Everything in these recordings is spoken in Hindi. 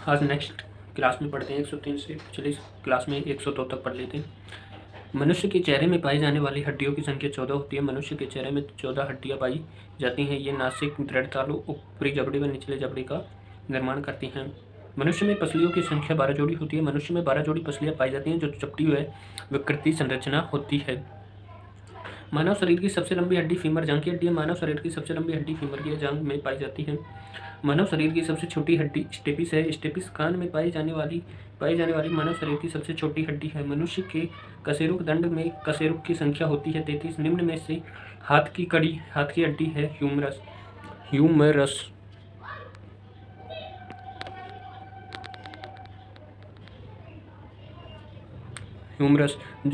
आज नेक्स्ट क्लास में पढ़ते हैं 103 से। पिछली क्लास में 102 तक पढ़ लेते हैं। मनुष्य के चेहरे में पाई जाने वाली हड्डियों की संख्या 14 होती है। मनुष्य के चेहरे में 14 हड्डियां पाई जाती हैं। ये नासिक, दृढ़ तालु, ऊपरी जबड़े व निचले जबड़े का निर्माण करती हैं। मनुष्य में पसलियों की संख्या 12 जोड़ी होती है। मनुष्य में 12 जोड़ी पसलियां पाई जाती हैं जो चपटी व विकृति संरचना होती है। मानव शरीर की सबसे लंबी हड्डी फीमर जांघ की हड्डी है। मानव शरीर की सबसे लंबी हड्डी फीमर की जांघ में पाई जाती है। मानव शरीर की सबसे छोटी हड्डी स्टेपिस है। स्टेपिस कान में पाई जाने वाली मानव शरीर की सबसे छोटी हड्डी है। मनुष्य के कशेरुक दंड में कशेरुक की संख्या होती है 33। निम्न में से हाथ की हड्डी है ह्यूमरस।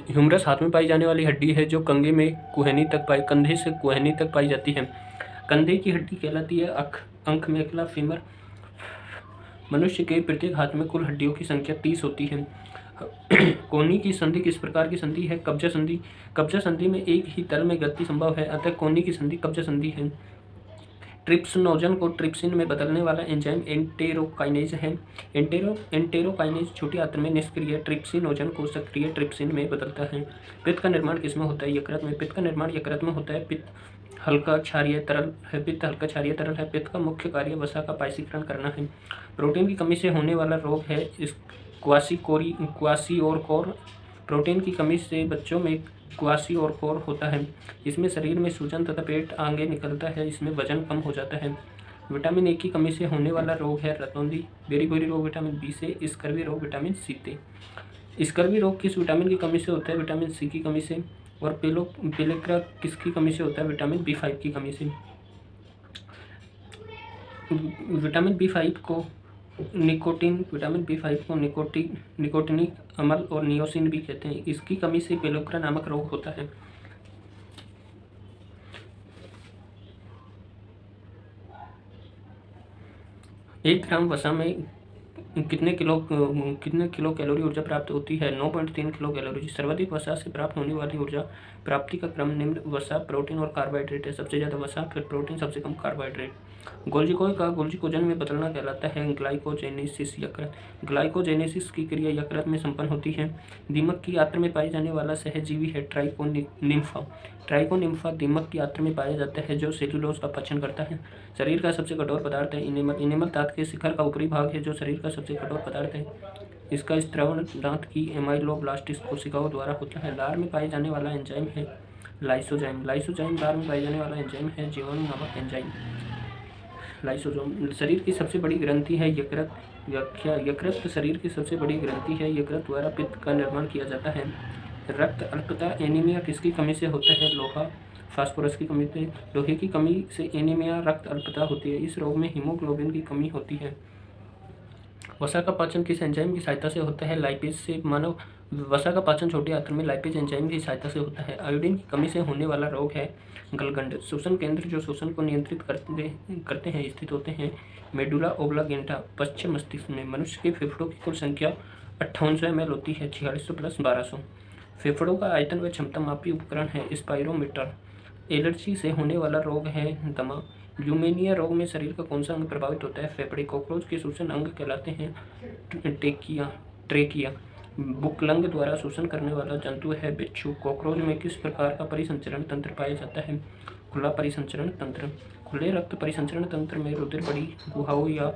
ह्यूमरस हाथ में पाई जाने वाली हड्डी है जो कंधे से कुहनी तक पाई जाती है। कंधे की हड्डी कहलाती है अंक मेखला फीमर। मनुष्य के प्रत्येक हाथ में कुल हड्डियों की संख्या 30 होती है। कोहनी की संधि किस प्रकार की संधि है? कब्जा संधि। कब्जा संधि में एक ही तल में गति संभव है, अतः कोहनी की संधि कब्जा संधि है। ट्रिप्सिनोजन को ट्रिप्सिन में बदलने वाला एंजाइम एंटेरोकाइनेज है। एंटेरोकाइनेज छोटी आंत्र में निष्क्रिय ट्रिप्सिनोजन को सक्रिय ट्रिप्सिन में बदलता है। पित्त का निर्माण किसमें होता है? यकृत में। पित्त का निर्माण यकृत में होता है। पित्त हल्का क्षारीय तरल है। पित्त का मुख्य कार्य वसा का पायसीकरण करना है। प्रोटीन की कमी से होने वाला रोग है क्वासिओरकोर। प्रोटीन की कमी से बच्चों में क्वासिओरकोर होता है। इसमें शरीर में सूजन तथा पेट आगे निकलता है। इसमें वजन कम हो जाता है। विटामिन ए की कमी से होने वाला रोग है रतौंधी। बेरीबोरी रोग विटामिन बी से। स्कर्वी रोग विटामिन सी से। स्कर्वी रोग किस विटामिन की कमी से होता है? विटामिन सी की कमी से। और पेलेक्रा किसकी कमी से होता है? विटामिन B5 की कमी से। विटामिन B5 को निकोटिनिक अम्ल और नियोसिन भी कहते हैं। इसकी कमी से पेलेक्रा नामक रोग होता है। एक ग्राम वसा में कितने किलो कैलोरी ऊर्जा प्राप्त होती है? 9.3 किलो कैलोरी। सर्वाधिक वसा से प्राप्त होने वाली ऊर्जा प्राप्ति का क्रम निम्न: वसा, प्रोटीन और कार्बोहाइड्रेट है। सबसे ज्यादा वसा, फिर प्रोटीन, सबसे कम कार्बोहाइड्रेट। गोल्जीकोय का गोल्जीकोजन में बदलना कहलाता है ग्लाइकोजेनेसिस। ग्लाइकोजेनेसिस की क्रिया यकृत में संपन्न होती है। दीमक की आंत्र में पाए जाने वाला सहजीवी है ट्राइकोनिम्फा दीमक की आंत्र में पाया जाता है जो सेल्यूलोज का पाचन करता है। शरीर का सबसे कठोर पदार्थ है इनेमल दांत के शिखर का ऊपरी भाग है जो शरीर का सबसे कठोर पदार्थ है। इसका स्त्रवण दांत की एमाइलोब्लास्टिस कोशिकाओं द्वारा होता है। लार में पाए जाने वाला एंजाइम है लाइसोजाइम। लार में पाए जाने वाला एंजाइम है जीवाणु नामक एंजाइम लाइसोसोम। शरीर की सबसे बड़ी ग्रंथि है यकृत। व्याख्या: यकृत शरीर की सबसे बड़ी ग्रंथि है। यकृत द्वारा पित्त का निर्माण किया जाता है। रक्त अल्पता एनीमिया किसकी कमी से होता है? लोहा, फास्फोरस की कमी से। लोहे की कमी से एनीमिया रक्त अल्पता होती है। इस रोग में हीमोग्लोबिन की कमी होती है। वसा का पाचन किस एंजाइम की सहायता से होता है? लाइपेज से। मानव वसा का पाचन छोटे आंत्र में लाइपेज एंजाइम की सहायता से होता है। आयोडीन की कमी से होने वाला रोग है गलगंड। श्वसन केंद्र जो श्वसन को नियंत्रित करते हैं स्थित होते हैं मेडुला ओब्लांगेटा पश्चिम मस्तिष्क में। मनुष्य के फेफड़ों की कुल संख्या 5800 ml होती है। 4600 + 1200। फेफड़ों का आयतन व क्षमता मापी उपकरण है स्पाइरोमीटर। एलर्जी से होने वाला रोग है दमा। ल्यूमेनिया रोग में शरीर का कौन सा अंग प्रभावित होता है? फेफड़े। कॉकरोच के शोषण अंग कहलाते हैं ट्रेकिया। बुकलंग द्वारा शोषण करने वाला जंतु है बिच्छू। कॉकरोच में किस प्रकार का परिसंचरण तंत्र पाया जाता है? खुला परिसंचरण तंत्र। खुले रक्त परिसंचरण तंत्र में रुधिर बड़ी गुहाओं या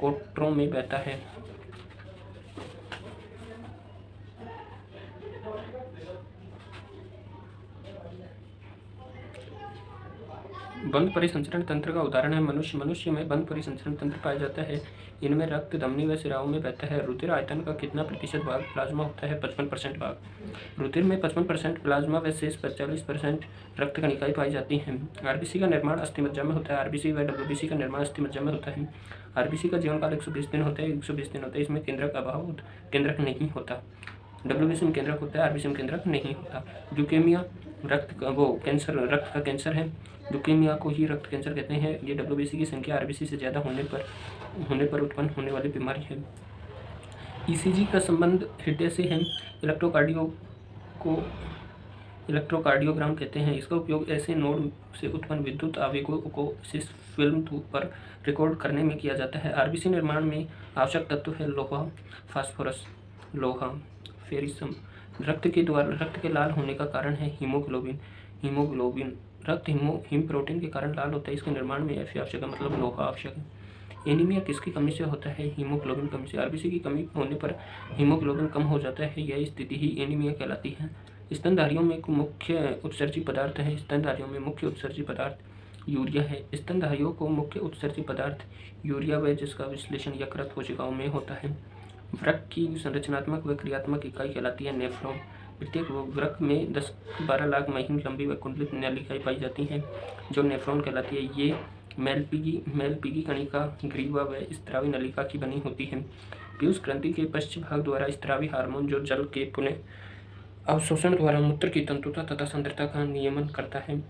कोटरों में बहता है। बंद परिसंचरण तंत्र का उदाहरण है मनुष्य में बंद परिसंचरण तंत्र पाया जाता है। इनमें रक्त धमनी व सिराओं में बहता है। रुधिर आयतन का कितना प्रतिशत भाग प्लाज्मा होता है? 55% भाग। रुधिर में 55% प्लाज्मा व शेष 45% रक्त कणिकाएं पाई जाती हैं। आरबीसी का निर्माण अस्थिमज्जा में होता है। आरबीसी व डब्ल्यूबीसी का निर्माण अस्थिमज्जा में होता है। आरबीसी का जीवन काल 120 दिन होता है। इसमें केंद्रक नहीं होता। डब्ल्यूबीसी में केंद्रक होता है, आरबीसी में केंद्रक नहीं होता। ल्यूकेमिया रक्त का कैंसर है। ल्यूकेमिया को ही रक्त कैंसर कहते हैं। ये डब्ल्यूबीसी की संख्या आरबीसी से ज़्यादा होने पर उत्पन्न होने वाली बीमारी है। ईसीजी का संबंध हृदय से है। इलेक्ट्रोकार्डियो इलेक्ट्रोकार्डियोग्राम कहते हैं। इसका उपयोग ऐसे नोड से उत्पन्न विद्युत आवेगों को विशेष फिल्म पर रिकॉर्ड करने में किया जाता है। आरबीसी निर्माण में आवश्यक तत्व है लोहा, फास्फोरस, लोहा, फेरिसम। रक्त के लाल होने का कारण है हीमोग्लोबिन। रक्त हिम प्रोटीन के कारण लाल होता है। इसके निर्माण में Fe आवश्यक है, मतलब लोहा आवश्यक है। एनीमिया किसकी कमी से होता है? हीमोग्लोबिन कमी से। आरबीसी की कमी होने पर हीमोग्लोबिन कम हो जाता है। यह स्थिति ही एनीमिया कहलाती है। स्तनधारियों में मुख्य उत्सर्जी पदार्थ है। स्तनधारियों में मुख्य उत्सर्जी पदार्थ यूरिया है। स्तनधारियों को मुख्य उत्सर्जी पदार्थ यूरिया व जिसका विश्लेषण यकृत कोशिकाओं में होता है। वृक्क की संरचनात्मक व क्रियात्मक इकाई कहलाती है नेफ्रॉन। प्रत्येक वृक्क में 10-12 लाख महीन लंबी व कुंडलित नलिकाएं पाई जाती हैं जो नेफ्रॉन कहलाती है। ये मेलपीगी कणिका, ग्रीवा व स्त्रावी नलिका की बनी होती है। पीयूष ग्रंथि के पश्च भाग द्वारा स्त्रावी हार्मोन जो जल के पुनः अवशोषण द्वारा मूत्र की तंतुता तथा सांद्रता का नियमन करता है।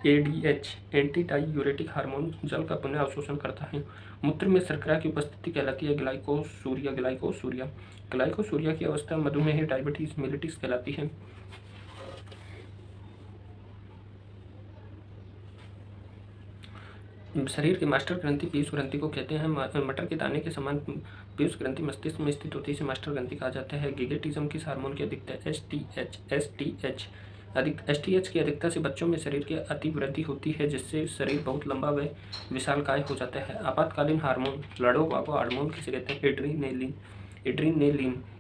ADH एंटी डायूरेटिक हार्मोन जल का पुनः अवशोषण करता है। मूत्र में शर्करा की उपस्थिति कहलाती है ग्लाइकोसूरिया की अवस्था मधुमेह, डायबिटीज मेलिटिस कहलाती है। शरीर के मास्टर ग्रंथि पीयूष ग्रंथि को कहते हैं। मटर के दाने के समान पीयूष ग्रंथि मस्तिष्क में स्थित होती है, इसे मास्टर ग्रंथि कहा जाता है। गिगेटिज्म किस हार्मोन की अधिकता है? STH की अधिकता से बच्चों में शरीर की अतिवृद्धि होती है, जिससे शरीर बहुत लंबा व विशालकाय हो जाता है। आपातकालीन हार्मोन लड़ो भागो हार्मोन किसे कहते हैं?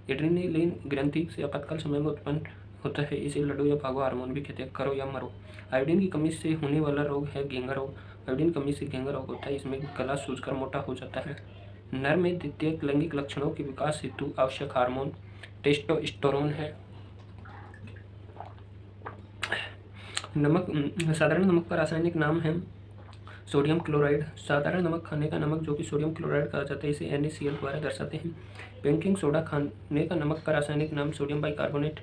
एड्रीनेलिन ग्रंथि से आपातकाल समय में उत्पन्न होता है, इसे लड़ो या भागो हार्मोन भी कहते हैं, करो या मरो। आयोडीन की कमी से होने वाला रोग है घेंगा रोग। आयोडीन कमी से घेंगा रोग होता है, इसमें गला सूजकर मोटा हो जाता है। नर में द्वितीय लैंगिक लक्षणों के विकास हेतु आवश्यक हार्मोन टेस्टोस्टेरोन है। साधारण नमक का रासायनिक नाम है सोडियम क्लोराइड। साधारण नमक खाने का नमक जो कि सोडियम क्लोराइड कहा जाता है, इसे NaCl द्वारा दर्शाते हैं। बेकिंग सोडा खाने का नमक का रासायनिक नाम सोडियम बाइकार्बोनेट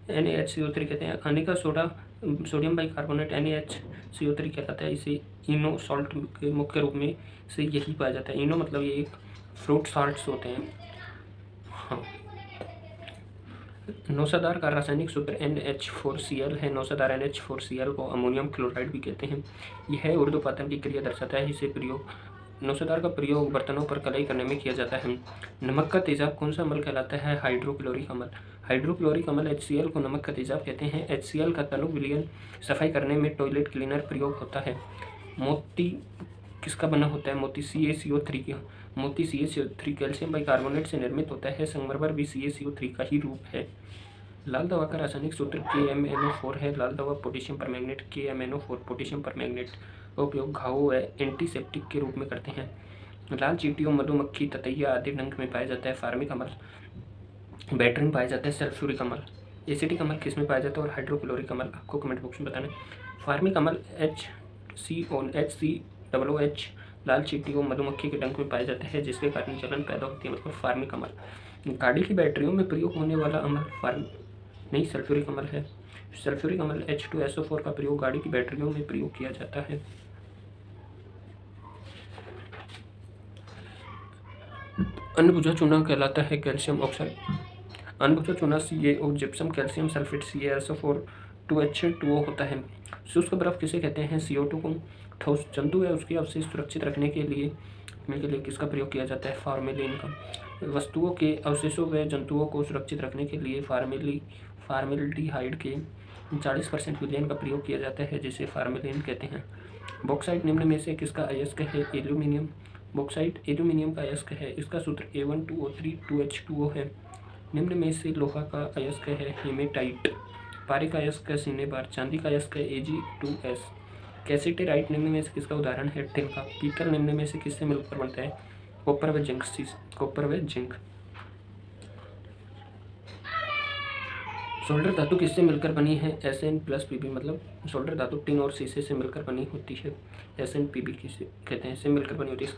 NaHCO3 कहते हैं। खाने का सोडा सोडियम बाइकार्बोनेट NaHCO3 कहलाता है। इसे इनो सॉल्ट के मुख्य रूप में से यही पाया जाता है। इनो मतलब ये एक फ्रूट साल्ट्स होते हैं। हाँ, नौसादार का रासायनिक सूत्र NH4Cl है। नौसादार NH4Cl को अमोनियम क्लोराइड भी कहते हैं। यह ऊर्ध्वपातन की क्रिया दर्शाता है। इसे नौसादार का प्रयोग बर्तनों पर कलाई करने में किया जाता है। नमक का तेजाब कौन सा अम्ल कहलाता है? हाइड्रोक्लोरिक अम्ल। हाइड्रोक्लोरिक अम्ल HCl को नमक का तेजाब कहते हैं। HCl का तनु विलयन सफाई करने में टॉयलेट क्लीनर प्रयोग होता है। मोती किसका बना होता है? मोती CaCO3 कैल्शियम बाइकार्बोनेट से निर्मित होता है। संगमरमर भी CaCO3 का ही रूप है। लाल दवा का रासायनिक सूत्र KMnO4 है। लाल दवा potassium permanganate KMnO4 potassium permanganate का उपयोग घावों व एंटीसेप्टिक के रूप में करते हैं। लाल चींटियों, मधुमक्खी, ततैया आदि डंक में पाया जाता है। फार्मिक अम्ल बैटरी में पाया जाता है। सल्फ्यूरिक अम्ल, एसिटिक अम्ल किस में पाया जाता है? और हाइड्रोक्लोरिक अम्ल आपको कमेंट बॉक्स में बताना। फार्मिक अम्ल HCOH लाल चींटियों, मधुमक्खी के डंक में पाया जाता है, जिसके कारण जलन पैदा होती है, मतलब फार्मिक अम्ल। गाड़ी की बैटरियों में प्रयोग होने वाला अम्ल सल्फ्यूरिक अम्ल है। सल्फ्यूरिक अम्ल H2SO4 का प्रयोग गाड़ी की बैटरियों में प्रयोग किया जाता है। अनबुझा चूना कहलाता है कैल्शियम ऑक्साइड। अनबुझा चूना CaO gypsum calcium sulphate CaSO4 2H2O होता है। शुष्क बर्फ किसे कहते हैं? CO2 को। ठोस जंतु है उसके अवशेष सुरक्षित रखने के लिए किसका प्रयोग किया जाता है? फार्मेलिन का। वस्तुओं के अवशेषों व जंतुओं को सुरक्षित रखने के लिए फार्मेल्डिहाइड के 40% विलयन का प्रयोग किया जाता है, जिसे फार्मेलिन कहते हैं। बॉक्साइट निम्न में से किसका अयस्क है? एल्यूमिनियम। बॉक्साइट एल्यूमिनियम का अयस्क है। इसका सूत्र A12O3 2H2O है। निम्न में से लोहा का अयस्क है हेमेटाइट। पारे का अयस्क है सिनेबार। चांदी का अयस्क है Ag2S। कैसिटेराइट निम्न में से किसका उदाहरण है? टिन का। पीतल निम्न में से किससे मिलकर बनता है? कॉपर व जिंक। सोल्डर धातु किससे मिलकर बनी है? Sn+Pb, मतलब सोल्डर धातु टिन और शीशे से मिलकर बनी होती है। SnPb किसे कहते हैं? इससे मिलकर बनी होती है।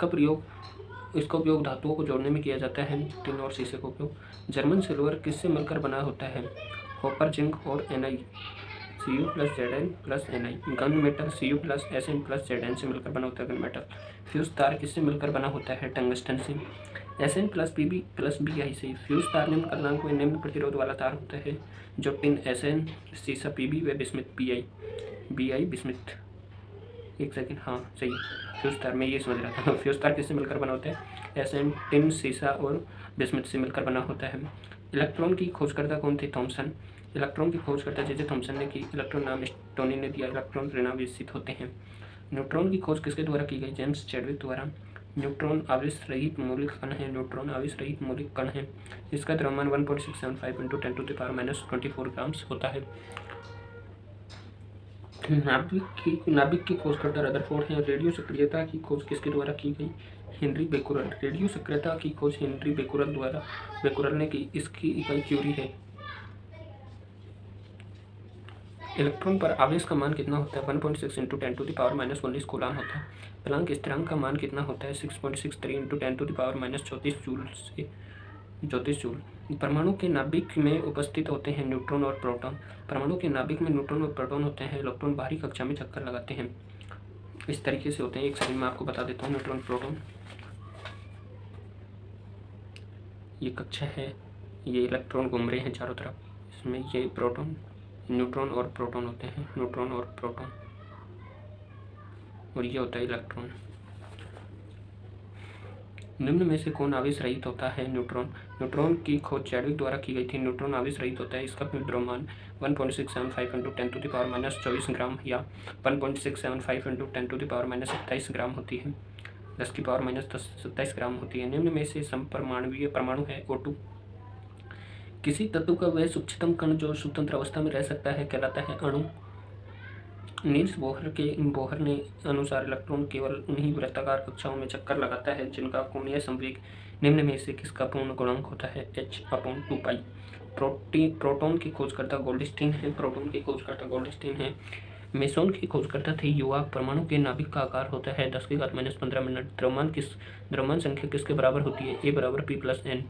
इसका उपयोग धातुओं को जोड़ने में किया जाता है। टिन और शीशे का उपयोग। जर्मन सिल्वर किससे मिलकर बना होता है? कॉपर, जिंक और Ni Cu+Zn+Ni। Gun metal Cu+Sn+Zn से मिलकर बना होता है गन मेटल। फ्यूज तार किससे मिलकर बना होता है? टंगस्टन से। Sn plus Pb plus Bi से फ्यूज तार निम्न कलनांक में निम्न प्रतिरोध वाला तार होता है, जो टिन Sn, सीसा Pb व बिस्मिथ Bi बिस्मिथ। एक सेकेंड, हाँ सही है, फ्यूज तार में ये समझ रहा था। फ्यूज तार किससे मिलकर बना होता है? Sn टिन, सीसा और बिस्मिथ से मिलकर बना होता है। इलेक्ट्रॉन की खोजकर्ता कौन थे? थॉमसन। इलेक्ट्रॉन की खोजकर्ता जे थॉमसन ने की। इलेक्ट्रॉन नाम स्टोनी ने दिया। इलेक्ट्रॉन ऋणावेशित होते हैं। न्यूट्रॉन की खोज किसके द्वारा की गई? जेम्स चैडविक द्वारा। न्यूट्रॉन आवेश रहित मौलिक कण है। न्यूट्रॉन आवेश रहित मौलिक कण है। इसका द्रव्यमान 1.675 × 10⁻⁻24 ग्राम्स होता है। नाभिक की खोजकर्ता रदरफोर्ड है। रेडियो सक्रियता की खोज किसके द्वारा की गई? Henry Becquerel. रेडियो सक्रियता की खोज हेनरी बेकुरल ने की। इसकी इकाई क्यूरी है। इलेक्ट्रॉन पर आवेश का मान कितना होता है? 1.6 × 10⁻⁻19 कूलाम होता है। प्लांक स्थिरांक का मान कितना होता है? 6.63 × 10⁻⁻34 जूल। परमाणु के नाभिक में उपस्थित होते हैं न्यूट्रॉन और प्रोटॉन। परमाणु के नाभिक में न्यूट्रॉन और प्रोटॉन होते हैं। इलेक्ट्रॉन बाहरी कक्षा में चक्कर लगाते हैं। इस तरीके से होते हैं। एक सेकंड में आपको बता देता हूँ। न्यूट्रॉन, प्रोटॉन, ये कक्षा है, ये इलेक्ट्रॉन घूम रहे हैं चारों तरफ, इसमें ये प्रोटॉन, न्यूट्रॉन और प्रोटॉन होते हैं। न्यूट्रॉन और प्रोटॉन, और ये होता है इलेक्ट्रॉन। निम्न में से कौन आवेश रहित होता है? न्यूट्रॉन। न्यूट्रॉन की खोज चैडविक द्वारा की गई थी। न्यूट्रॉन आवेश रहित होता है। इसका द्रव्यमान 1.675 × 10⁻⁻24 ग्राम या 1.675 × 10⁻⁻27 ग्राम होती है। 10⁻⁻27 ग्राम होती है। निम्न में से समपरमाणुवीय परमाणु है O2। किसी तत्व का वह सूक्ष्मतम कण जो स्वतंत्र अवस्था में रह सकता है कहलाता है अणु। नील्स बोहर ने अनुसार इलेक्ट्रॉन केवल उन्हीं वृत्ताकार कक्षाओं में चक्कर लगाता है जिनका कोणीय संवेग निम्न में से किसका पूर्ण गुणांक होता है? h/2π। प्रोटॉन की खोजकर्ता गोल्डस्टीन है। मेसोन की खोजकर्ता थे युवाक। परमाणु के नाभिक का आकार होता है 10⁻⁻15 मिनट। द्रव्यमान संख्या किसके बराबर होती है? A = P + N।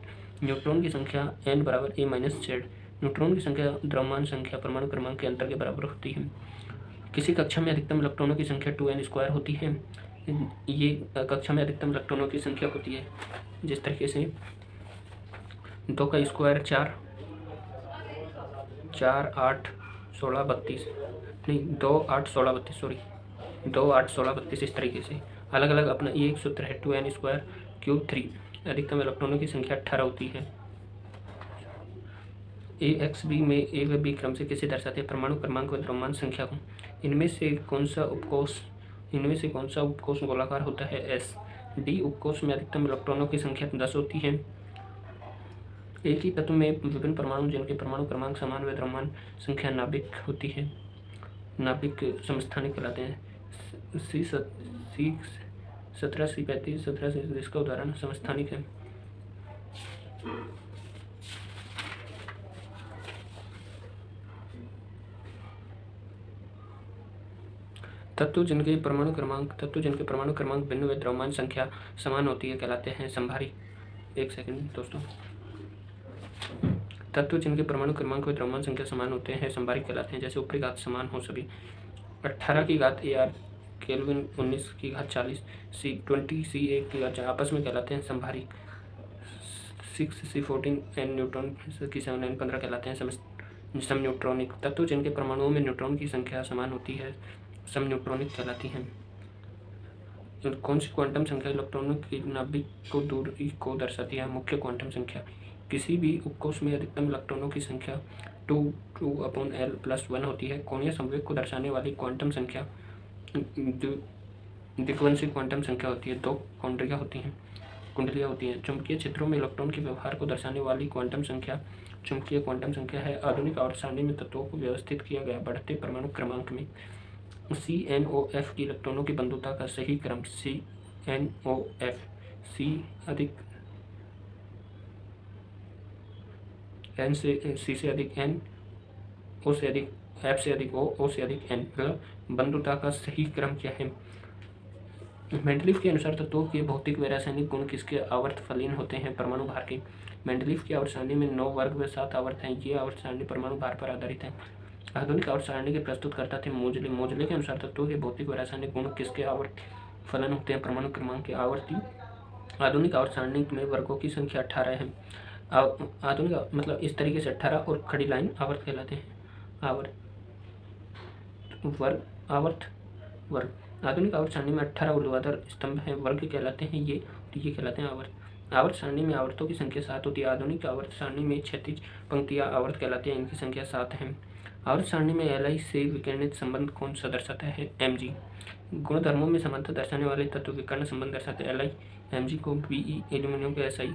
न्यूट्रॉन की संख्या N = A - Z। न्यूट्रॉन की संख्या द्रव्यमान संख्या परमाणु क्रमांक के अंतर के बराबर होती है। किसी कक्षा में अधिकतम इलेक्ट्रॉनों की संख्या 2n² होती है। ये कक्षा में अधिकतम इलेक्ट्रॉनों की संख्या होती है जिस तरीके से 2 का स्क्वायर 4, 4, 8, 16, 32, नहीं 2, 8, 16, 32, सॉरी 2, 8, 16, 32, इस तरीके से अलग अलग अपना ये एक सूत्र है 2n² 3। अधिकतम इलेक्ट्रॉनों की संख्या 18 होती है। AXB में A व B क्रम से किसे दर्शाते हैं? परमाणु क्रमांक व द्रव्यमान संख्या को। इनमें से कौन सा उपकोष गोलाकार होता है? S। D उपकोष में अधिकतम इलेक्ट्रॉनों की संख्या 10 होती है। एक ही तत्व में विभिन्न परमाणु जिनके परमाणु क्रमांक समान व द्रव्यमान संख्या नाभिक होती है, नाभिक समस्थानिक कहलाते हैं। C17, C35, 17 इसका उदाहरण समस्थानिक है। तत्व जिनके परमाणु क्रमांक भिन्न व द्रव्यमान संख्या समान होती है कहलाते हैं संभारिक। एक सेकंड दोस्तों। तत्व जिनके परमाणु क्रमांक व द्रव्यमान संख्या समान होते हैं संभारिक कहलाते हैं। जैसे ऊपरी घात समान हो सभी 18 की घात AR केल्विन 19 की घात 40 C20 C1 की घात आपस में कहलाते हैं संभारिक। 6 C14 N न्यूट्रॉन की 7 N 15 कहलाते हैं समन्यूट्रॉनिक। तत्व जिनके परमाणुओं में न्यूट्रॉन की संख्या समान होती है समन्यूट्रॉनिक कहलाती हैं। कौन सी क्वांटम संख्या इलेक्ट्रॉनों की नाभिक को दूरी को दर्शाती है? मुख्य क्वांटम संख्या। किसी भी उपकोष में अधिकतम इलेक्ट्रॉनों की संख्या 2/L+1 होती है। कोणीय संवेग को दर्शाने वाली क्वांटम संख्या द्विक्वांशी क्वांटम संख्या होती है। 2 कुंडलियाँ होती हैं। चुंबकीय क्षेत्रों में इलेक्ट्रॉन के व्यवहार को दर्शाने वाली क्वांटम संख्या चुंबकीय क्वांटम संख्या है। आधुनिक आवर्त सारणी में तत्वों को व्यवस्थित किया गया बढ़ते परमाणु क्रमांक में CNOF की इलेक्ट्रॉनों की बंधुता का सही क्रम CNOF C अधिक N से C से अधिक N, O से अधिक F से अधिक O से अधिक N, मतलब बंधुता का सही क्रम क्या है? मेंडलीफ के अनुसार तत्वों के भौतिक व रासायनिक गुण किसके आवर्त फलीन होते हैं? परमाणु भार के। मेंडलीफ की आवर्त सारणी में 9 वर्ग व 7 आवर्त हैं। ये आवर्त सारणी परमाणु भार पर आधारित है। आधुनिक आवर्त सारणी के प्रस्तुतकर्ता थे मोजले के अनुसार तत्वों के भौतिक व रासायनिक गुण किसके आवर्त फलन होते हैं? परमाणु क्रमांक के। आधुनिक आवर्त सारणी में वर्गों की संख्या 18 है। आधुनिक मतलब इस तरीके से 18 और खड़ी लाइन आवर्त कहलाते हैं। आवर्त वर्ग, आवर्त वर्ग। आधुनिक आवर्त सारणी में 18 ऊर्ध्वाधर स्तंभ हैं, वर्ग कहलाते हैं ये कहलाते हैं आवर्त। आवर्त सारणी में आवर्तों की संख्या 7 होती है। आधुनिक आवर्त सारणी में क्षैतिज पंक्तियां आवर्त कहलाती हैं, इनकी संख्या 7 है। आवर्त सारणी में Li से विकिरणित संबंध कौन सा दर्शाता है? Mg। गुणधर्मों में समानता दर्शाने वाले तत्व विकर्ण संबंध दर्शाते हैं। Li Mg को Be, एल्यूमिनियम को Si,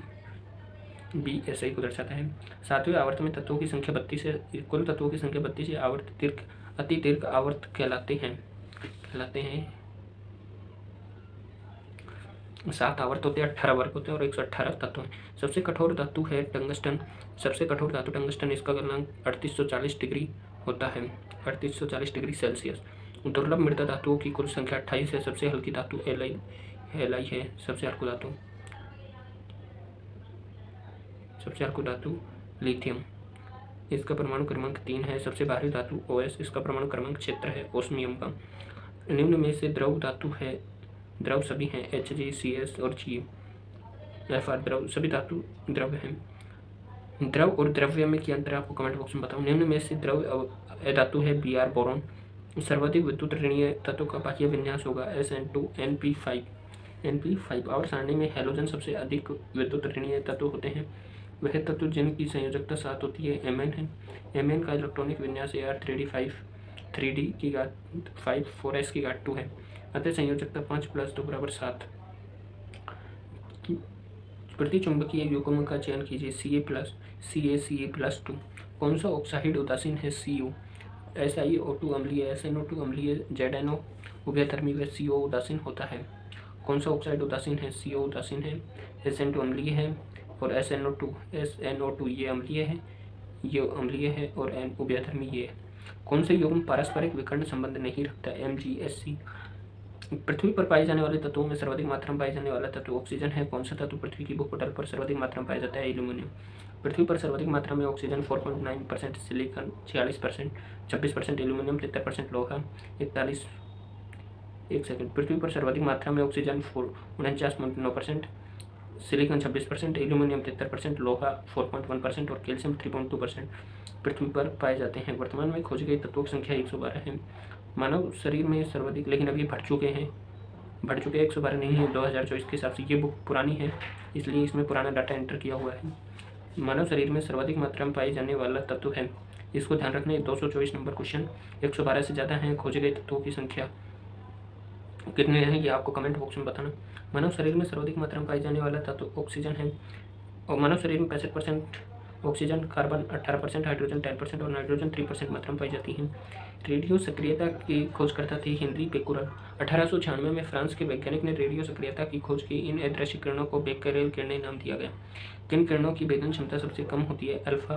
B को दर्शाता है। 7वें आवर्त में तत्वों की संख्या 32 है। कुल तत्वों की संख्या 32 है। आवर्त दीर्घ, अति दीर्घ आवर्त कहलाते हैं। 7 आवर्त होते हैं, 18 वर्ग होते हैं और 118 तत्व हैं। सबसे कठोर धातु है टंगस्टन। सबसे कठोर धातु टंगस्टन, इसका गलनांक 3840 डिग्री होता है, 3840 डिग्री सेल्सियस। दुर्लभ मृदा धातुओं की कुल संख्या 28 है। सबसे हल्की धातु Li है। सबसे हल्की धातु लिथियम, इसका परमाणु क्रमांक 3 है। सबसे भारी धातु OS, इसका परमाणु क्रमांक क्षेत्र है ओस्मियम का। निम्न में से द्रव धातु है, द्रव सभी हैं Hg, Cs और G। Fr द्रव, सभी धातु द्रव हैं। द्रव और द्रव्य में क्या अंतर है आपको कमेंट बॉक्स में बताओ। निम्न में से द्रव धातु है Br बोरॉन। सर्वाधिक विद्युत ऋणीय तत्व का बाह्य विन्यास होगा SN2 NP5। आवर्त सारणी में हैलोजन सबसे अधिक विद्युत ऋणीय तत्व होते हैं। वह तत्व जिनकी संयोजकता 7 होती है Mn है। Mn का इलेक्ट्रॉनिक विन्यास Ar3d5 3d की घात 5 4s की घात 2 है। अतः संयोजकता 5 + 2 = 7। प्रतिचुंबकीय युग्म का चयन कीजिए Ca+2। कौन सा ऑक्साइड उदासीन है? CO। SiO2 अम्लीय, SnO2 अम्लीय, ZnO उभयधर्मी व CO उदासीन होता है। कौन सा ऑक्साइड उदासीन है? CO उदासीन है। SN2 अम्लीय है और SnO2 ये अम्लीय है और N उभयधर्मी ये है। कौन सा युग्म पारस्परिक विकर्ण संबंध नहीं रखता? MgSc। पृथ्वी पर पाए जाने वाले तत्वों में सर्वाधिक मात्रा में पाए जाने वाला तत्व ऑक्सीजन है। कौन सा तत्व पृथ्वी की भूपटल पर सर्वाधिक मात्रा में पाया जाता है? एल्यूमिनियम। पृथ्वी पर सर्वाधिक मात्रा में ऑक्सीजन 4.9%, सिलिकॉन 46%, 26%, एल्यूमिनियम 73%, लोहा 41। पृथ्वी पर सर्वाधिक मात्रा में ऑक्सीजन 49.9%, सिलिकॉन 26%, एल्यूमिनियम 73%, लोहा 4.1% और कैल्शियम 3.2% पृथ्वी पर पाए जाते हैं। वर्तमान में खोजी गई तत्वों की संख्या 112 है। मानव शरीर में सर्वाधिक, लेकिन अभी बढ़ चुके 112 नहीं है 2024 के हिसाब से। ये बुक पुरानी है इसलिए इसमें पुराना डाटा एंटर किया हुआ है। मानव शरीर में सर्वाधिक मात्रा में पाए जाने वाला तत्व है, इसको ध्यान रखना है। 224 नंबर क्वेश्चन। 112 से ज़्यादा हैं। खोजे गए तत्वों की संख्या कितने हैं ये आपको कमेंट बॉक्स में बताना। मानव शरीर में सर्वाधिक मात्रा में पाए जाने वाला तत्व ऑक्सीजन है और मानव शरीर में 65% ऑक्सीजन, कार्बन 18%, हाइड्रोजन 10% और नाइट्रोजन 3% मात्रा में पाई जाती है। रेडियो सक्रियता की खोजकर्ता थे हेनरी बेकुरल। 1896 में फ्रांस के वैज्ञानिक ने रेडियो सक्रियता की खोज की। इन अदृश्य किरणों को बेकरेल किरणें नाम दिया गया। किन किरणों की भेदन क्षमता सबसे कम होती है? अल्फा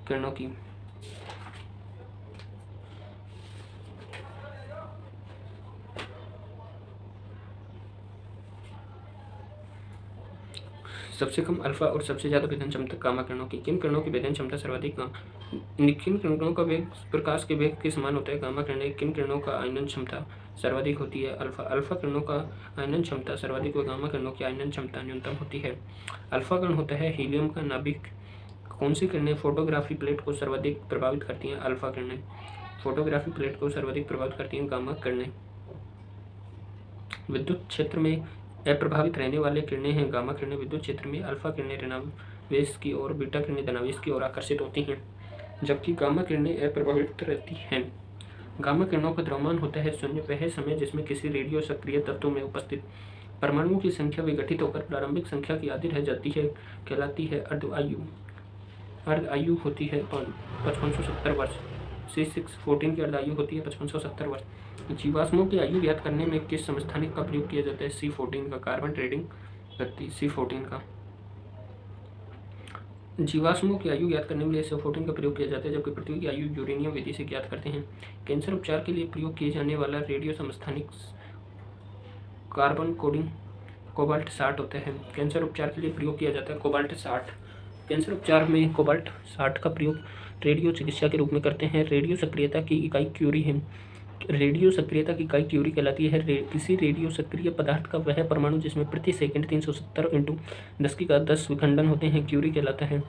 किरणों की। सबसे कम अल्फा और सबसे ज़्यादा भेदन क्षमता गामा किरणों की। किन किरणों की भेदन क्षमता सर्वाधिक किन किरणों का वेग प्रकाश के वेग के समान होता है? गामा किरणें। किन किरणों का आयनन क्षमता सर्वाधिक होती है? अल्फा किरणों का आयनन क्षमता सर्वाधिक और गामा किरणों की आयनन क्षमता न्यूनतम होती है। अल्फा किरण होता है हीलियम का नाभिक। कौन सी किरणें फोटोग्राफी प्लेट को सर्वाधिक प्रभावित करती हैं? अल्फा किरणें। फोटोग्राफी प्लेट को सर्वाधिक प्रभावित करती हैं गामा किरणें। विद्युत क्षेत्र में अप्रभावित रहने वाले किरणें हैं गामा किरणें। विद्युत क्षेत्र में अल्फा किरणें ऋणावेश की ओर, बीटा किरणें धनावेश की ओर आकर्षित होती हैं, जबकि गामा किरणें अप्रभावित रहती हैं। गामा किरणों का द्रव्यमान होता है शून्य। वह समय जिसमें किसी रेडियो सक्रिय तत्व में उपस्थित परमाणुओं की संख्या विघटित होकर प्रारंभिक संख्या की आधी रह जाती है कहलाती है अर्ध आयु। अर्ध आयु होती है 5570 वर्ष। C614 की अर्ध आयु होती है 5570 वर्ष। जीवाश्मों की आयु ज्ञात करने में किस समस्थानिक का प्रयोग किया जाता है? C14 का। कार्बन ट्रेडिंग व्यक्ति C14 का। जीवाश्मों की आयु ज्ञात करने में C14 का प्रयोग किया जाता है, जबकि पृथ्वी की आयु यूरेनियम विधि से ज्ञात करते हैं। कैंसर उपचार के लिए प्रयोग किए जाने वाला रेडियो समस्थानिक कार्बन कोडिंग कोबाल्ट 60 होता है। कैंसर उपचार के लिए प्रयोग किया जाता है कोबाल्ट 60। कैंसर उपचार में कोबाल्ट 60 का प्रयोग रेडियो चिकित्सा के रूप में करते हैं। रेडियो सक्रियता की इकाई क्यूरी है। रेडियो सक्रियता की इकाई क्यूरी कहलाती है। किसी रेडियो सक्रिय पदार्थ का वह परमाणु जिसमें प्रति सेकंड 370 × 10⁻10 विखंडन होते हैं क्यूरी कहलाता है।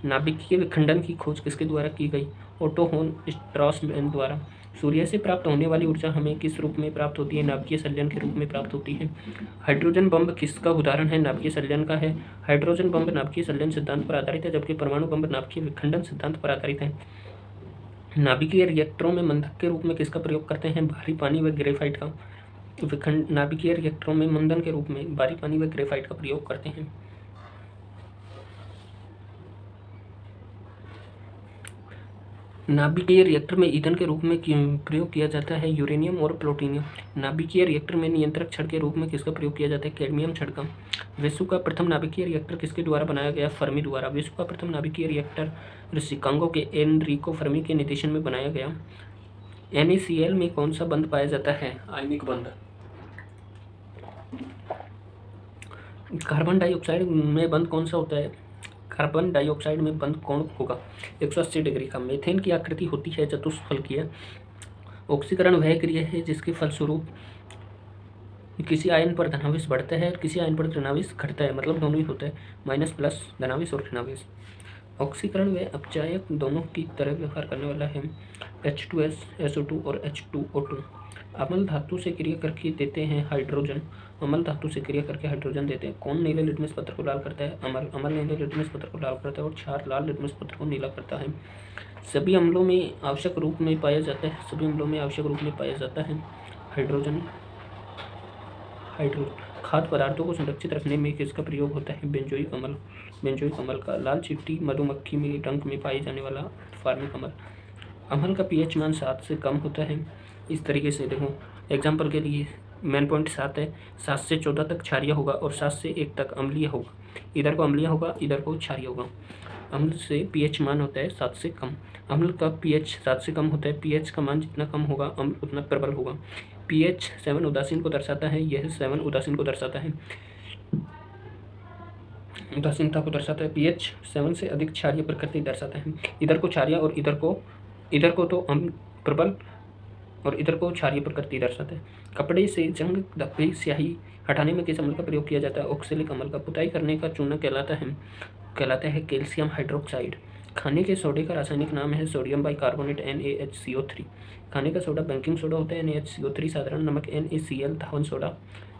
नाभिकीय विखंडन की खोज किसके द्वारा की गई? ओटो होन स्ट्रॉसमैन द्वारा। सूर्य से प्राप्त होने वाली ऊर्जा हमें किस रूप में प्राप्त होती है? नाभिकीय संलयन के रूप में प्राप्त होती है। हाइड्रोजन बम किसका उदाहरण है? नाभिकीय संलयन का है। हाइड्रोजन बम नाभिकीय संलयन सिद्धांत पर आधारित है, जबकि परमाणु बम नाभिकीय विखंडन सिद्धांत पर आधारित है। नाभिकीय रिएक्टरों में मंदक के रूप में किसका प्रयोग करते हैं? भारी पानी व ग्रेफाइट का। नाभिकीय रिएक्टरों में मंदन के रूप में भारी पानी व ग्रेफाइट का प्रयोग करते हैं। नाभिकीय रिएक्टर में ईंधन के रूप में प्रयोग किया जाता है यूरेनियम और प्लूटोनियम। नाभिकीय रिएक्टर में नियंत्रक छड़ के रूप में किसका प्रयोग किया जाता है? कैडमियम छड़ का। विश्व का प्रथम नाभिकीय रिएक्टर किसके द्वारा बनाया गया? फर्मी द्वारा। विश्व का प्रथम नाभिकीय रिएक्टर शिकागो के एनरिको फर्मी के निर्देशन में बनाया गया। NaCl में कौन सा बंध पाया जाता है? आयनिक बंध। कार्बन डाइऑक्साइड में बंध कौन सा होता है? कार्बन डाइऑक्साइड में बंध कौन होगा? 180 डिग्री का। मीथेन की आकृति होती है चतुष्फलकीय। ऑक्सीकरण वह क्रिया है जिसके फलस्वरूप किसी आयन पर धनावेश बढ़ता है और किसी आयन पर ऋणावेश घटता है, मतलब दोनों ही होता है, माइनस प्लस धनावेश और ऋणावेश। ऑक्सीकरण व अपचायक दोनों की तरह व्यवहार करने वाला है। H2S, SO2 और H2O2। अम्ल धातु से क्रिया करके देते हैं हाइड्रोजन। अम्ल धातु से क्रिया करके हाइड्रोजन देते हैं। कौन नीले लिटमस पत्र को लाल करता है? अम्ल नीले लिटमस पत्र को लाल करता है और क्षार लाल लिटमस पत्र को नीला करता है। सभी अम्लों में आवश्यक रूप में पाया जाता है। सभी अम्लों में आवश्यक रूप में पाया जाता है हाइड्रोजन। खाद्य पदार्थों को संरक्षित रखने में किसका प्रयोग होता है? बेंजोइक अम्ल। बेंजोइक अम्ल का। लाल चींटी मधुमक्खी में डंक में पाई जाने वाला फॉर्मिक अम्ल। अम्ल का pH मान 7 से कम होता है। इस तरीके से देखो, एग्जाम्पल के लिए मेन पॉइंट 7 है, 7 से 14 तक क्षारीय होगा और 7 से 1 तक अम्लीय होगा। इधर को अम्लीय होगा, इधर को क्षारीय होगा। अम्ल से pH मान होता है 7 से कम। अम्ल का pH 7 से कम होता है। pH का मान जितना कम होगा अम्ल उतना प्रबल होगा। pH 7 उदासीन को दर्शाता है। यह 7 उदासीन को दर्शाता है, उदासीनता को दर्शाता है। pH 7 से अधिक क्षारीय प्रकृति दर्शाता है। इधर को क्षारीय और इधर को तो अम्ल प्रबल और इधर को क्षारीय प्रकृति दर्शाता है। कपड़े से जंग धब्बे स्याही हटाने में किस अम्ल का प्रयोग किया जाता है? ऑक्सैलिक अम्ल का। पुताई करने का चूना कहलाता है कैल्शियम हाइड्रोक्साइड। खाने के सोडे का रासायनिक नाम है सोडियम बाइकार्बोनेट NaHCO3। खाने का सोडा बेकिंग सोडा होता है NaHCO3। साधारण नमक NaCl। धावन सोडा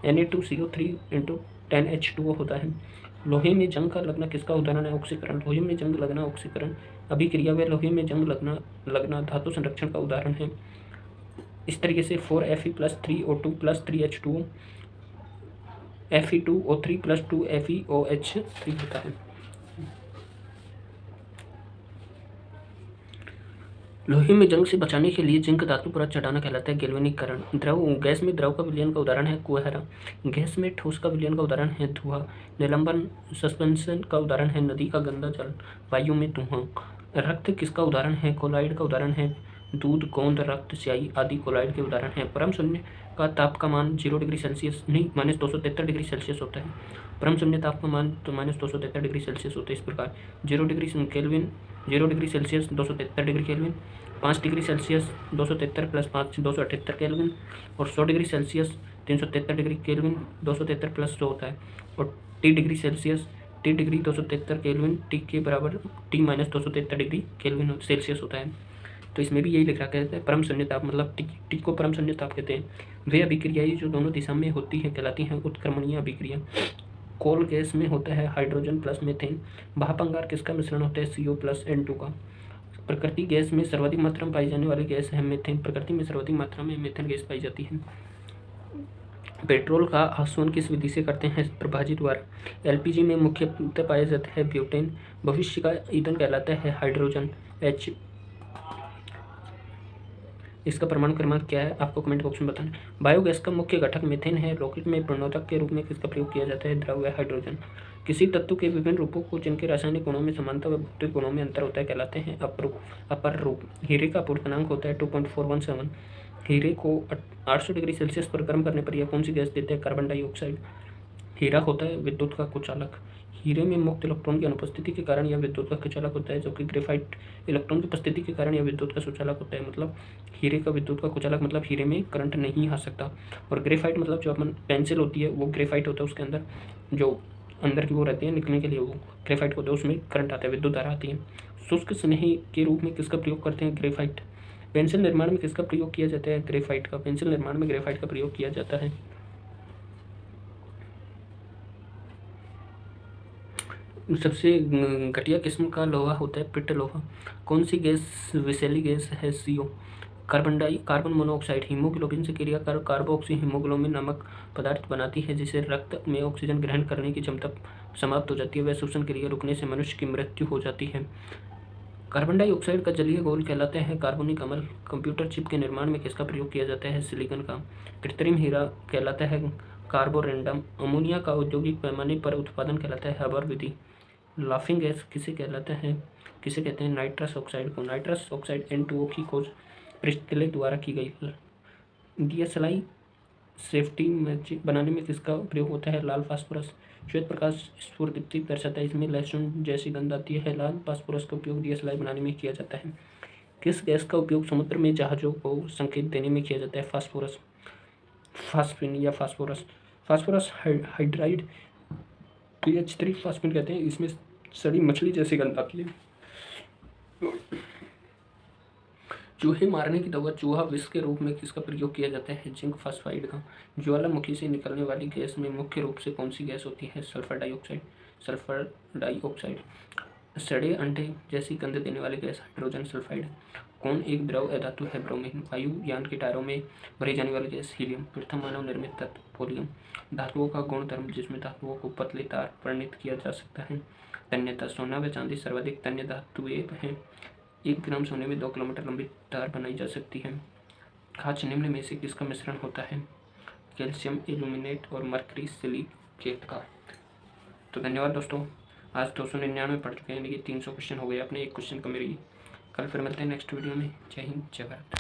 Na2CO3 × 10H2O होता है। लोहे में जंग का लगना किसका उदाहरण है? ऑक्सीकरण। लोहे में जंग लगना ऑक्सीकरण अभिक्रिया व लोहे में जंग लगना धातु संरक्षण का उदाहरण है। इस तरीके से 4Fe + 3O2 + 3H2O Fe2O3 + 2FeOH3 होता है। लोहे में जंग से बचाने के लिए जिंक धातु परत चढ़ाना कहलाता है गैल्वेनिकरण। गैस में द्रव का विलयन का उदाहरण है कुहरा। गैस में ठोस का विलयन का उदाहरण है धुआं। निलंबन सस्पेंशन का उदाहरण है नदी का गंदा जल। वायु में धुआं। रक्त किसका उदाहरण है? कोलाइड का उदाहरण है दूध, गोंद, रक्त, स्याही आदि कोलाइड के उदाहरण है। परम शून्य का ताप का मान 0 डिग्री सेल्सियस नहीं -273 डिग्री सेल्सियस होता है। परम शून्य ताप का मान तो -273 डिग्री सेल्सियस होता है। इस प्रकार 0 degree Celsius 273 degree kelvin, 5 degree Celsius 273 + 5 278 kelvin और 100 डिग्री सेल्सियस 373 डिग्री केल्विन 273 + 100 होता है। और T डिग्री 273 केल्विन T के बराबर T - 273 डिग्री केल्विन सेल्सियस होता है। तो इसमें भी यही लिख रखा है परम शून्य ताप, मतलब टी को परम शून्य ताप कहते हैं। वे अभिक्रियाएं जो दोनों दिशा में होती हैं कहलाती हैं उत्क्रमणीय अभिक्रिया। कोल गैस में होता है हाइड्रोजन + मीथेन। भाप अंगार किसका मिश्रण होता है? CO + N2 का। प्रकृति गैस में सर्वाधिक मात्रा में पाई जाने वाली गैस है मीथेन। प्रकृति में सर्वाधिक मात्रा में मीथेन गैस पाई जाती है। पेट्रोल का आसवन किस विधि से करते हैं? प्रभाजी द्वारा। LPG में मुख्यतः पाया जाता है ब्यूटेन। भविष्य का ईंधन कहलाता है हाइड्रोजन H। इसका परमाणु क्रमांक क्या है? आपको कमेंट बॉक्स में बताना। बायोगैस का मुख्य घटक मीथेन है। रॉकेट में प्रणोदक के रूप में किसका प्रयोग किया जाता है? द्रव्य हाइड्रोजन। किसी तत्व के विभिन्न रूपों को जिनके रासायनिक गुणों में समानता व भौतिक गुणों में अंतर होता है कहलाते हैं अपर रूप। हीरे का अपूर्णांक होता है 2.417। हीरे को 800 डिग्री सेल्सियस पर गर्म करने पर यह कौन सी गैस देते हैं? Carbon dioxide. हीरा होता है विद्युत का कुचालक। हीरे में मुक्त इलेक्ट्रॉन की अनुपस्थिति के कारण यह विद्युत का कुचालक होता है, जबकि ग्रेफाइट इलेक्ट्रॉन की उपस्थिति के कारण यह विद्युत का सुचालक होता है। मतलब हीरे का विद्युत का कुचालक मतलब हीरे में करंट नहीं आ सकता। और ग्रेफाइट मतलब जो अपन पेंसिल होती है वो ग्रेफाइट होता है, उसके अंदर जो अंदर की वो रहती है निकलने के लिए वो ग्रेफाइट होता है, उसमें करंट आता है, विद्युत धारा आती है। शुष्क स्नेह के रूप में किसका प्रयोग करते हैं? ग्रेफाइट। पेंसिल निर्माण में किसका प्रयोग किया जाता है? ग्रेफाइट का। पेंसिल निर्माण में ग्रेफाइट का प्रयोग किया जाता है। सबसे घटिया किस्म का लोहा होता है पित्त लोहा। कौन सी गैस विषैली गैस है? CO। कार्बन मोनोऑक्साइड हीमोग्लोबिन से क्रिया कर कार्बोक्सी हीमोग्लोबिन नामक पदार्थ बनाती है, जिसे रक्त में ऑक्सीजन ग्रहण करने की क्षमता समाप्त हो जाती है। वह श्वसन क्रिया रुकने से मनुष्य की मृत्यु हो जाती है। कार्बन डाइऑक्साइड का जलीय घोल कहलाते हैं कार्बोनिक अम्ल। कंप्यूटर चिप के निर्माण में किसका प्रयोग किया जाता है? सिलिकॉन का। कृत्रिम हीरा कहलाता है कार्बोरेंडम। अमोनिया का औद्योगिक पैमाने पर उत्पादन कहलाता है हबर विधि। लाफिंग गैस किसे कहते हैं? नाइट्रस ऑक्साइड को। नाइट्रस ऑक्साइड N2O की खोज प्रिस्टले द्वारा की गई। DSLI सेफ्टी मैच बनाने में किसका प्रयोग होता है? लाल फास्फोरस। श्वेत प्रकाश स्फुरदीप्ति दर्शाता है, इसमें लहसुन जैसी गंध आती है। लाल फास्फोरस का उपयोग DSLI बनाने में किया जाता है। किस गैस का उपयोग समुद्र में जहाज़ों को संकेत देने में किया जाता है? फास्फोरस। फास्फिन या phosphorus. Phosphorus hydride PH3 phosphine कहते हैं, इसमें सड़ी मछली जैसी गंध आती है। चूहे मारने की दवा चूहा विष के रूप में किसका प्रयोग किया जाता है? जिंक फास्फाइड का। ज्वालामुखी से निकलने वाली गैस में मुख्य रूप से कौन सी गैस होती है? Sulphur dioxide. सड़े अंडे जैसी गंध देने वाली गैस हाइड्रोजन सल्फाइड। कौन एक द्रव अधातु है? ब्रोमीन। वायुयान के टायरों में भरी जाने वाली गैस हीलियम। प्रथम मानव निर्मित तत्व पोलियम। धातुओं का गुणधर्म जिसमें धातुओं को पतले तार परिणित किया जा सकता है। तन्यता। सोना व चांदी सर्वाधिक तन्य धातुएं हैं। 1 ग्राम सोने में 2 किलोमीटर लंबी तार बनाई जा सकती है। खाच निम्न में से किसका मिश्रण होता है? कैल्शियम एल्यूमिनेट और मरकरी सिलिकेट का। तो धन्यवाद दोस्तों, आज 299 पढ़ चुके हैं, लेकिन 300 क्वेश्चन हो गए, अपने एक क्वेश्चन कम रही। कल फिर मिलते हैं नेक्स्ट वीडियो में। जय हिंद, जय भारत।